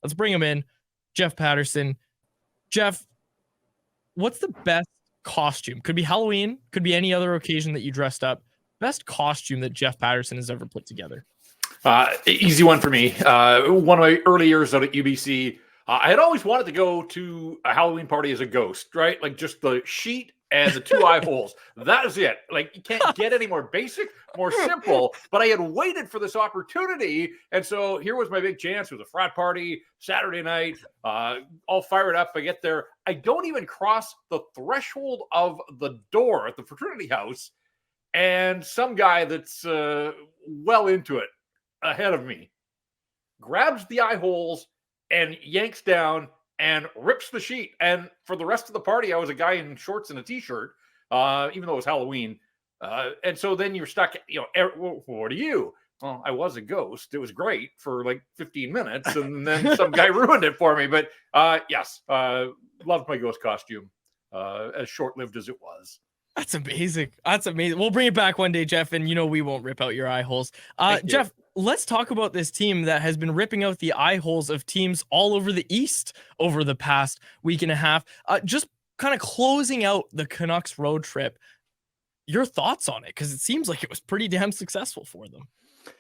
Let's bring him in. Jeff Paterson. Jeff, what's the best costume? Could be Halloween, could be any other occasion that you dressed up. Best costume that Jeff Paterson has ever put together? Easy one for me. One of my early years out at UBC, I had always wanted to go to a Halloween party as a ghost, right? Like just the sheet and the two eye holes. That is it. Like you can't get any more basic, more simple. But I had waited for this opportunity. And so here was my big chance. It was a frat party, Saturday night, all fired up. I get there. I don't even cross the threshold of the door at the fraternity house. And some guy that's well into it ahead of me grabs the eye holes and yanks down and rips the sheet. And for the rest of the party, I was a guy in shorts and a t-shirt, even though it was Halloween. And so then you're stuck, what are you? Well, I was a ghost. It was great for like 15 minutes. And then some guy ruined it for me. But yes, loved my ghost costume, as short-lived as it was. That's amazing. That's amazing. We'll bring it back one day, Jeff, and we won't rip out your eye holes. Jeff, let's talk about this team that has been ripping out the eye holes of teams all over the East over the past week and a half. Just kind of closing out the Canucks road trip. Your thoughts on it? Because it seems like it was pretty damn successful for them.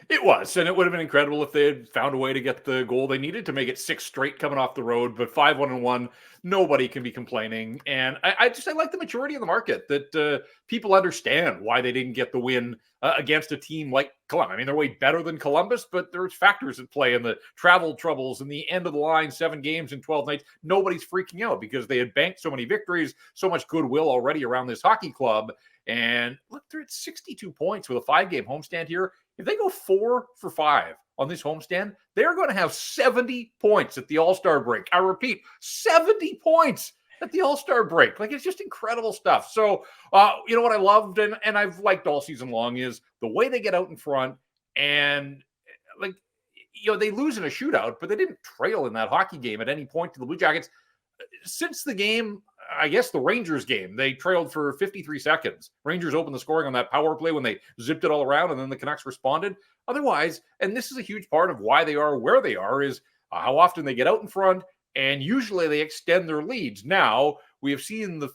It was, and it would have been incredible if they had found a way to get the goal they needed to make it 6 straight coming off the road. But 5-1-1, nobody can be complaining. And I like the maturity of the market that people understand why they didn't get the win against a team like Columbus. I mean, they're way better than Columbus, but there's factors at play in the travel troubles and the end of the line, 7 games in 12 nights. Nobody's freaking out because they had banked so many victories, so much goodwill already around this hockey club. And look, they're at 62 points with a 5-game homestand here. If they go 4 for 5 on this homestand, they're going to have 70 points at the All-Star break. I repeat, 70 points at the All-Star break. Like, it's just incredible stuff. So, what I loved and I've liked all season long is the way they get out in front and, they lose in a shootout, but they didn't trail in that hockey game at any point to the Blue Jackets. Since the game, I guess the Rangers game, they trailed for 53 seconds. Rangers opened the scoring on that power play when they zipped it all around, and then the Canucks responded. Otherwise, and this is a huge part of why they are where they are, is how often they get out in front, and usually they extend their leads. Now, we have seen the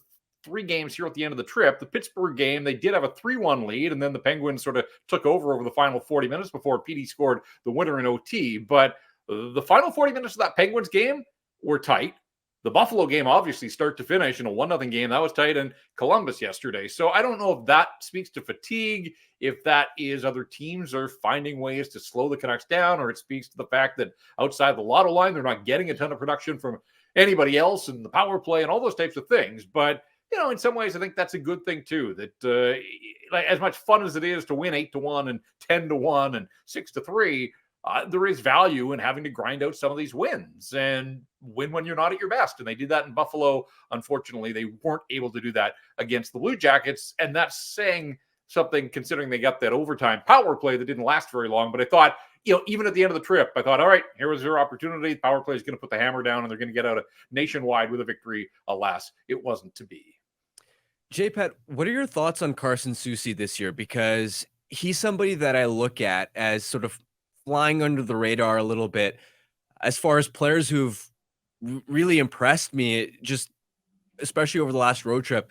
3 games here at the end of the trip. The Pittsburgh game, they did have a 3-1 lead, and then the Penguins sort of took over the final 40 minutes before Petey scored the winner in OT. But the final 40 minutes of that Penguins game were tight. The Buffalo game, obviously, start to finish in a 1-0 game. That was tight in Columbus yesterday. So I don't know if that speaks to fatigue, if that is other teams are finding ways to slow the Canucks down, or it speaks to the fact that outside the Lotto line, they're not getting a ton of production from anybody else and the power play and all those types of things. But, in some ways, I think that's a good thing, too, that as much fun as it is to win 8-1 and 10-1 and 6-3, there is value in having to grind out some of these wins and win when you're not at your best. And they did that in Buffalo. Unfortunately, they weren't able to do that against the Blue Jackets. And that's saying something considering they got that overtime power play that didn't last very long. But I thought, even at the end of the trip, I thought, all right, here was their opportunity. The power play is going to put the hammer down and they're going to get out nationwide with a victory. Alas, it wasn't to be. J-Pat, what are your thoughts on Carson Soucy this year? Because he's somebody that I look at as sort of flying under the radar a little bit as far as players who've really impressed me, just especially over the last road trip.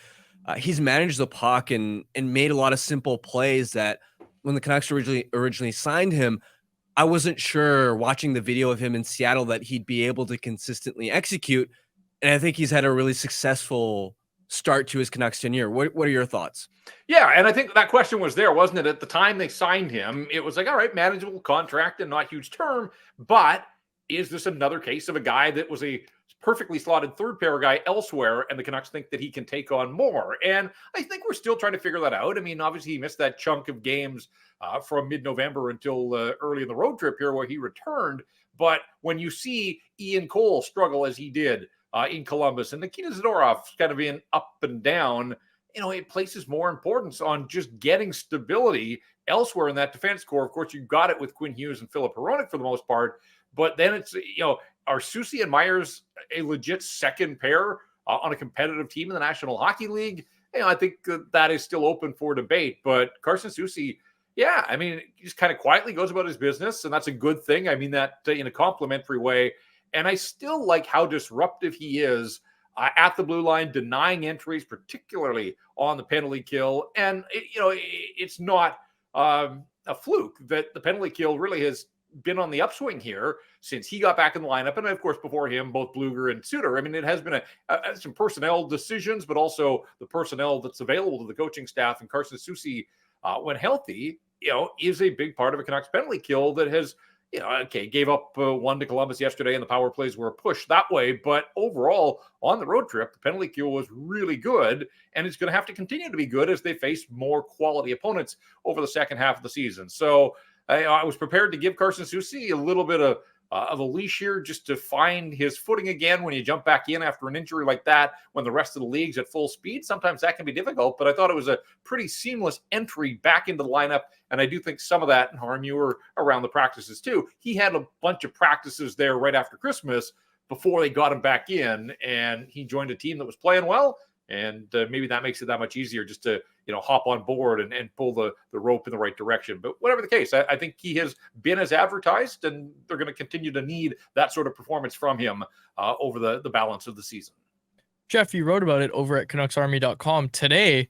He's managed the puck and made a lot of simple plays that when the Canucks originally signed him, I wasn't sure watching the video of him in Seattle that he'd be able to consistently execute. And I think he's had a really successful start to his Canucks tenure. What are your thoughts? Yeah, and I think that question was there, wasn't it? At the time they signed him, it was like, all right, manageable contract and not huge term, but is this another case of a guy that was a perfectly slotted third pair guy elsewhere, and the Canucks think that he can take on more? And I think we're still trying to figure that out. I mean, obviously he missed that chunk of games from mid-November until early in the road trip here where he returned. But when you see Ian Cole struggle as he did in Columbus, and Nikita Zadorov kind of being up and down, it places more importance on just getting stability elsewhere in that defense core. Of course, you got it with Quinn Hughes and Philip Hronek for the most part, but then it's, are Soucy and Myers a legit second pair on a competitive team in the National Hockey League? I think that is still open for debate, but Carson Soucy, yeah, I mean, he just kind of quietly goes about his business, and that's a good thing. I mean that in a complimentary way. And I still like how disruptive he is at the blue line, denying entries, particularly on the penalty kill. And, it's not a fluke that the penalty kill really has been on the upswing here since he got back in the lineup. And of course, before him, both Bluger and Suter. I mean, it has been some personnel decisions, but also the personnel that's available to the coaching staff. And Carson Soucy, when healthy, is a big part of a Canucks penalty kill that has, gave up one to Columbus yesterday, and the power plays were a push that way. But overall, on the road trip, the penalty kill was really good, and it's going to have to continue to be good as they face more quality opponents over the second half of the season. So I was prepared to give Carson Soucy a little bit of a leash here just to find his footing again when you jump back in after an injury like that, when the rest of the league's at full speed. Sometimes that can be difficult, but I thought it was a pretty seamless entry back into the lineup, and I do think some of that, and Harm, you were around the practices too. He had a bunch of practices there right after Christmas before they got him back in, and he joined a team that was playing well, and maybe that makes it that much easier just to hop on board and pull the rope in the right direction. But whatever the case, I think he has been as advertised, and they're going to continue to need that sort of performance from him over the balance of the season. Jeff, you wrote about it over at CanucksArmy.com today.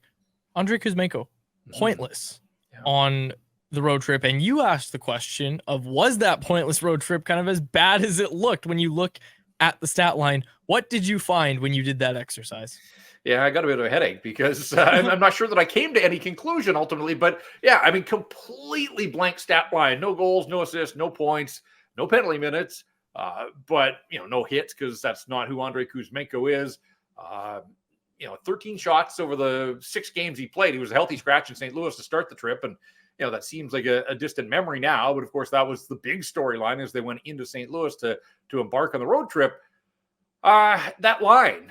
Andrei Kuzmenko, pointless on the road trip. And you asked the question of, was that pointless road trip kind of as bad as it looked when you look at the stat line? What did you find when you did that exercise? Yeah, I got a bit of a headache because I'm not sure that I came to any conclusion ultimately. But yeah, I mean, completely blank stat line. No goals, no assists, no points, no penalty minutes. But, no hits because that's not who Andrei Kuzmenko is. 13 shots over the 6 games he played. He was a healthy scratch in St. Louis to start the trip. And, that seems like a distant memory now. But of course, that was the big storyline as they went into St. Louis to embark on the road trip. That line,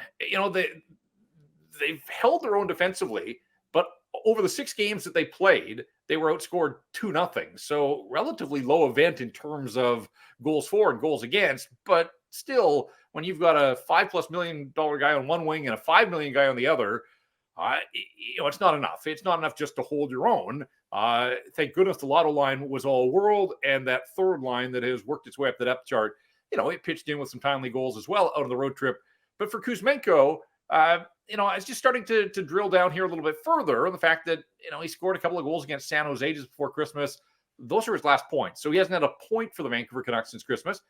they've held their own defensively, but over the 6 games that they played, they were outscored 2-0. So relatively low event in terms of goals for and goals against. But still, when you've got a $5+ million guy on one wing and a $5 million guy on the other, it's not enough. It's not enough just to hold your own. Thank goodness the Lotto line was all world, and that third line that has worked its way up the depth chart, it pitched in with some timely goals as well out of the road trip. But for Kuzmenko, I was just starting to drill down here a little bit further on the fact that, he scored a couple of goals against San Jose just before Christmas. Those are his last points. So he hasn't had a point for the Vancouver Canucks since Christmas.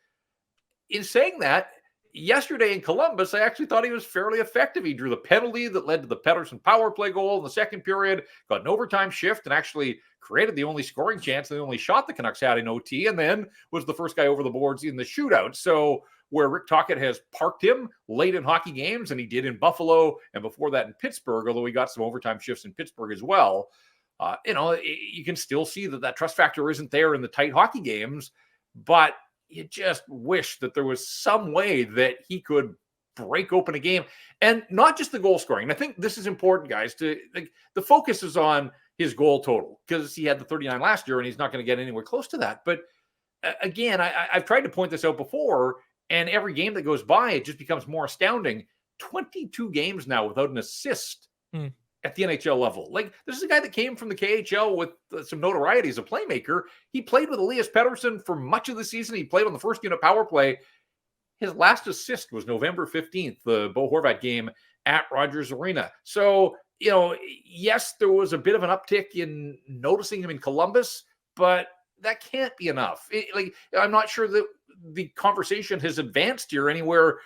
In saying that, yesterday in Columbus, I actually thought he was fairly effective. He drew the penalty that led to the Paterson power play goal in the second period, got an overtime shift, and actually created the only scoring chance and the only shot the Canucks had in OT, and then was the first guy over the boards in the shootout. So where Rick Tocchet has parked him late in hockey games, and he did in Buffalo, and before that in Pittsburgh, although he got some overtime shifts in Pittsburgh as well, you can still see that trust factor isn't there in the tight hockey games, but you just wish that there was some way that he could break open a game, and not just the goal scoring. And I think this is important, guys, the focus is on his goal total because he had the 39 last year and he's not going to get anywhere close to that. But again, I've tried to point this out before, and every game that goes by, it just becomes more astounding. 22 games now without an assist at the NHL level. Like, this is a guy that came from the KHL with some notoriety as a playmaker. He played with Elias Paterson for much of the season. He played on the first unit power play. His last assist was November 15th, the Bo Horvat game at Rogers Arena. So, yes, there was a bit of an uptick in noticing him in Columbus, but that can't be enough. I'm not sure that the conversation has advanced here anywhere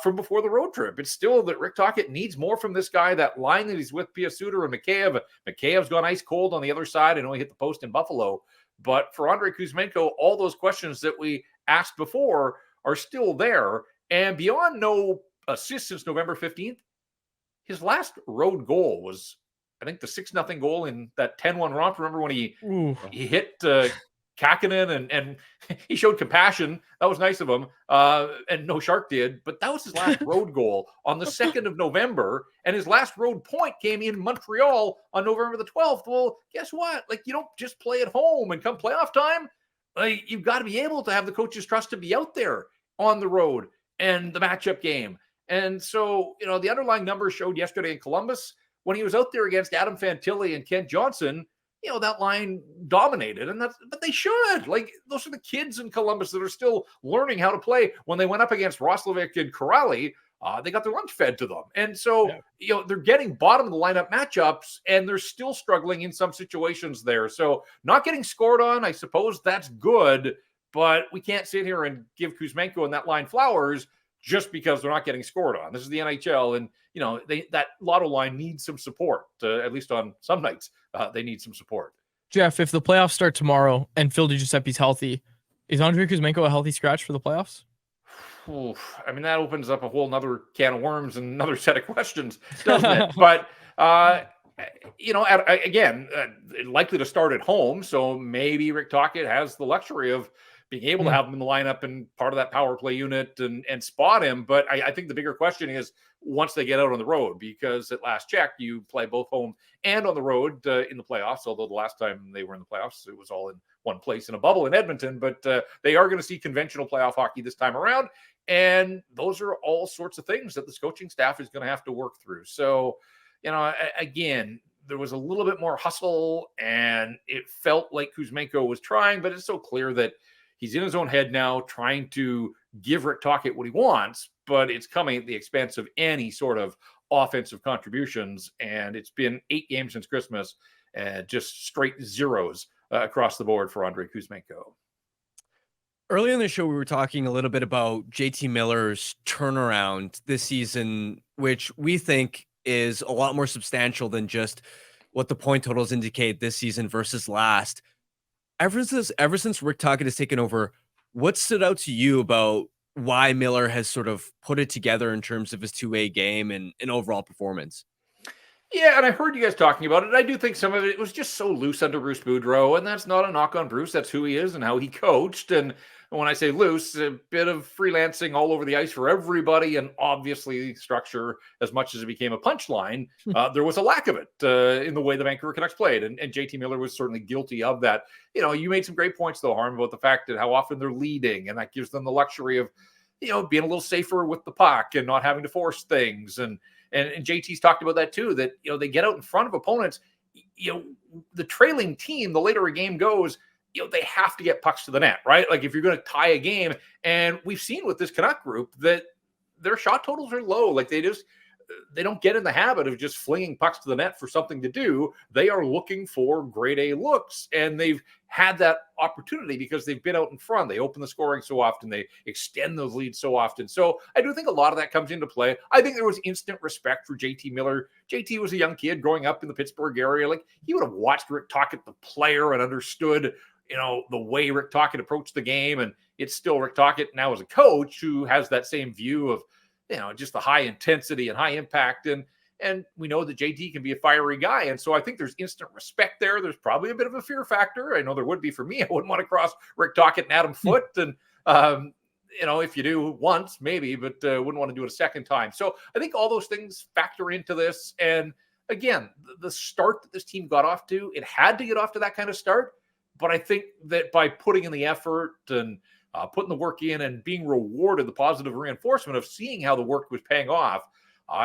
from before the road trip. It's still that Rick Tocchet needs more from this guy. That line that he's with Pia Suter and Mikheyev. Mikheyev's gone ice cold on the other side and only hit the post in Buffalo. But for Andrei Kuzmenko, all those questions that we asked before are still there. And beyond no assists since November 15th, his last road goal was, I think, the 6-0 goal in that 10-1 romp. Remember when he hit Kakinen and he showed compassion. That was nice of him. And no Shark did, but that was his last road goal on the 2nd of November. And his last road point came in Montreal on November the 12th. Well, guess what? You don't just play at home and come playoff time. You've got to be able to have the coach's trust to be out there on the road and the matchup game. And so, the underlying numbers showed yesterday in Columbus when he was out there against Adam Fantilli and Kent Johnson, that line dominated, but they should. Like, those are the kids in Columbus that are still learning how to play. When they went up against Roslovic and Corrali, they got their lunch fed to them. And so, they're getting bottom of the lineup matchups, and they're still struggling in some situations there. So not getting scored on, I suppose that's good, but we can't sit here and give Kuzmenko and that line flowers just because they're not getting scored on. This is the NHL, and that Lotto line needs some support. At least on some nights, they need some support. Jeff, if the playoffs start tomorrow and Phil DiGiuseppe's healthy, is Andrei Kuzmenko a healthy scratch for the playoffs? I mean, that opens up a whole nother can of worms and another set of questions, doesn't it? But again, likely to start at home, so maybe Rick Tocchet has the luxury of being able to have him in the lineup and part of that power play unit and spot him. But I think the bigger question is once they get out on the road, because at last check, you play both home and on the road in the playoffs, although the last time they were in the playoffs, it was all in one place in a bubble in Edmonton. But they are going to see conventional playoff hockey this time around. And those are all sorts of things that this coaching staff is going to have to work through. So, again, there was a little bit more hustle, and it felt like Kuzmenko was trying, but it's so clear that he's in his own head now, trying to give Rick Tocchet what he wants, but it's coming at the expense of any sort of offensive contributions. And it's been 8 games since Christmas, and just straight zeros across the board for Andrei Kuzmenko. Earlier in the show, we were talking a little bit about JT Miller's turnaround this season, which we think is a lot more substantial than just what the point totals indicate this season versus last. Ever since Rick Tocchet has taken over, what stood out to you about why Miller has sort of put it together in terms of his two-way game and overall performance? Yeah, and I heard you guys talking about it. I do think some of it was just so loose under Bruce Boudreau, and that's not a knock on Bruce. That's who he is and how he coached. And when I say loose, a bit of freelancing all over the ice for everybody, and obviously structure as much as it became a punchline. There was a lack of it in the way the Vancouver Canucks played, and JT Miller was certainly guilty of that. You made some great points, though, Harm, about the fact that how often they're leading, and that gives them the luxury of being a little safer with the puck and not having to force things. And JT's talked about that too, that, they get out in front of opponents, the trailing team, the later a game goes, they have to get pucks to the net, right? Like if you're going to tie a game, and we've seen with this Canuck group that their shot totals are low. Like they don't get in the habit of just flinging pucks to the net for something to do. They are looking for grade A looks, and they've had that opportunity because they've been out in front. They open the scoring so often. They extend those leads so often. So I do think a lot of that comes into play. I think there was instant respect for JT Miller. JT was a young kid growing up in the Pittsburgh area. Like he would have watched Rick Tocchet, the player, and understood, the way Rick Tocchet approached the game. And it's still Rick Tocchet now as a coach who has that same view of, just the high intensity and high impact. And we know that JT can be a fiery guy. And so I think there's instant respect there. There's probably a bit of a fear factor. I know there would be for me. I wouldn't want to cross Rick Tocchet and Adam Foote. And, if you do once, maybe, but wouldn't want to do it a second time. So I think all those things factor into this. And again, the start that this team got off to, it had to get off to that kind of start. But I think that by putting in the effort and putting the work in and being rewarded the positive reinforcement of seeing how the work was paying off,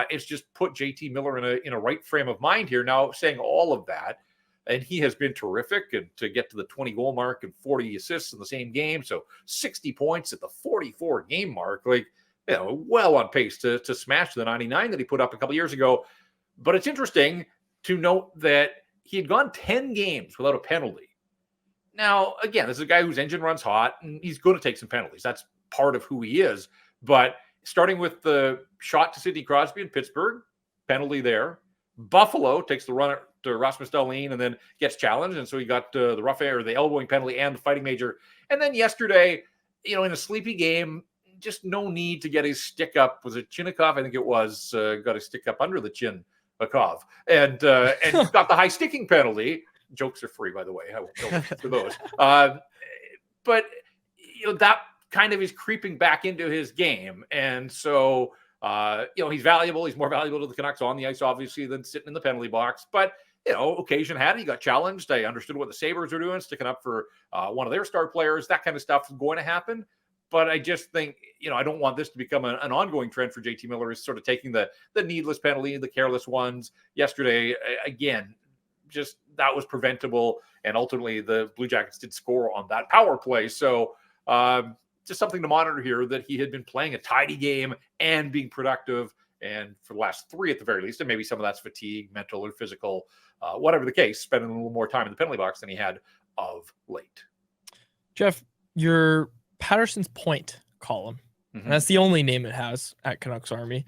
it's just put JT Miller in a right frame of mind here. Now, saying all of that, and he has been terrific, and to get to the 20 goal mark and 40 assists in the same game, so 60 points at the 44 game mark, well on pace to smash the 99 that he put up a couple years ago. But it's interesting to note that he had gone 10 games without a penalty. Now, again, this is a guy whose engine runs hot, and he's going to take some penalties. That's part of who he is. But starting with the shot to Sidney Crosby in Pittsburgh, penalty there. Buffalo takes the run to Rasmus Dahlin and then gets challenged. And so he got the the elbowing penalty and the fighting major. And then yesterday, in a sleepy game, just no need to get his stick up. Was it Chinnikov? I think it was. Got his stick up under the chin, Bakov. And got the high sticking penalty. Jokes are free, by the way. I won't go for those. But that kind of is creeping back into his game. And so, he's valuable. He's more valuable to the Canucks on the ice, obviously, than sitting in the penalty box. But, occasion had it. He got challenged. I understood what the Sabres were doing, sticking up for one of their star players. That kind of stuff is going to happen. But I just think, I don't want this to become an ongoing trend for JT Miller, is sort of taking the needless penalty, the careless ones. Yesterday, again, just that was preventable. And ultimately, the Blue Jackets did score on that power play. So just something to monitor here, that he had been playing a tidy game and being productive. And for the last 3 at the very least, and maybe some of that's fatigue, mental or physical, whatever the case, spending a little more time in the penalty box than he had of late. Jeff, your Paterson's Point column, and that's the only name it has at Canucks Army.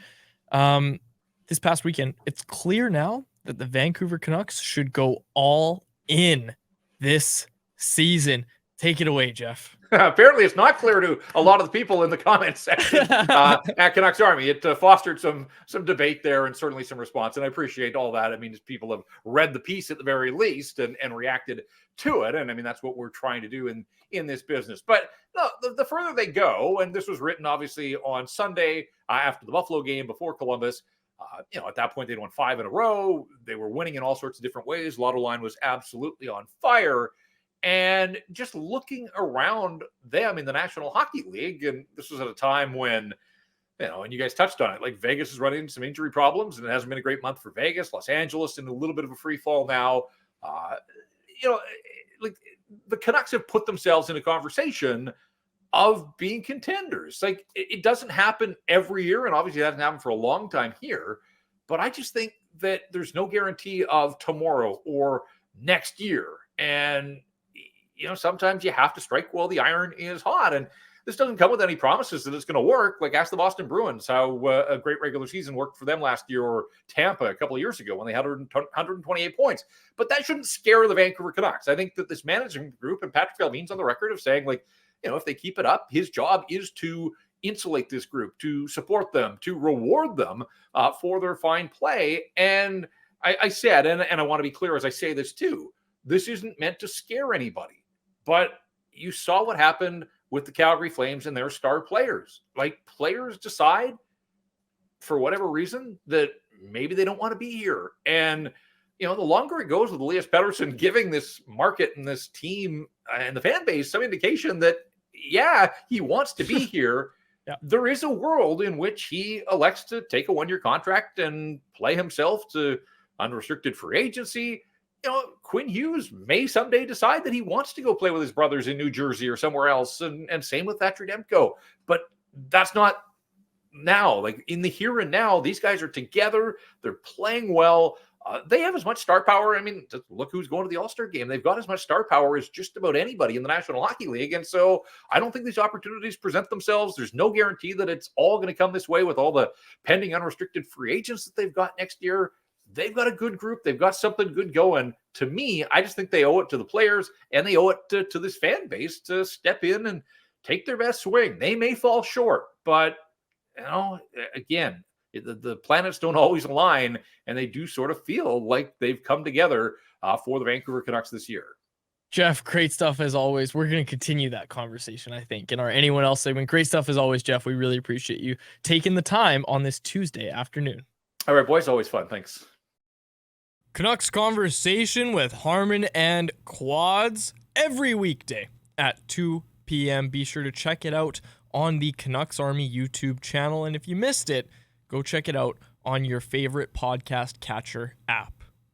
This past weekend, it's clear now that the Vancouver Canucks should go all in this season. Take it away, Jeff. Apparently, it's not clear to a lot of the people in the comments section at Canucks Army. It fostered some debate there and certainly some response, and I appreciate all that. I mean, people have read the piece at the very least and reacted to it, and I mean that's what we're trying to do in this business. But no, the further they go, and this was written obviously on Sunday after the Buffalo game before Columbus. At that point they'd won 5 in a row. They were winning in all sorts of different ways. Lotto line was absolutely on fire. And just looking around them in the National Hockey League, and this was at a time when, and you guys touched on it, like Vegas is running into some injury problems, and it hasn't been a great month for Vegas. Los Angeles in a little bit of a free fall now. Like the Canucks have put themselves in a conversation of being contenders. Like it doesn't happen every year, and obviously it hasn't happened for a long time here. But I just think that there's no guarantee of tomorrow or next year. And sometimes you have to strike while the iron is hot. And this doesn't come with any promises that it's going to work. Like ask the Boston Bruins how a great regular season worked for them last year, or Tampa a couple of years ago when they had 128 points. But that shouldn't scare the Vancouver Canucks. I think that this management group, and Patrick Allvin's on the record of saying, like, if they keep it up, his job is to insulate this group, to support them, to reward them for their fine play. And I said, and I want to be clear as I say this too, this isn't meant to scare anybody. But you saw what happened with the Calgary Flames and their star players. Like players decide for whatever reason that maybe they don't want to be here. And, the longer it goes with Elias Pettersson giving this market and this team and the fan base some indication that, yeah, he wants to be here. Yeah. There is a world in which he elects to take a 1-year contract and play himself to unrestricted free agency. Quinn Hughes may someday decide that he wants to go play with his brothers in New Jersey or somewhere else. And same with Thatcher Demko. But that's not now. Like in the here and now, these guys are together. They're playing well. They have as much star power. I mean, look who's going to the All-Star game. They've got as much star power as just about anybody in the National Hockey League. And so I don't think these opportunities present themselves. There's no guarantee that it's all going to come this way with all the pending unrestricted free agents that they've got next year. They've got a good group. They've got something good going. To me, I just think they owe it to the players and they owe it to this fan base to step in and take their best swing. They may fall short, but, again, the planets don't always align, and they do sort of feel like they've come together for the Vancouver Canucks this year. Jeff, great stuff as always. We're going to continue that conversation, I think, in our Anyone Else segment. Great stuff as always, Jeff. We really appreciate you taking the time on this Tuesday afternoon. All right, boys. Always fun. Thanks. Canucks Conversation with Harmon and Quads every weekday at 2 p.m. Be sure to check it out on the Canucks Army YouTube channel. And if you missed it, go check it out on your favorite podcast catcher app.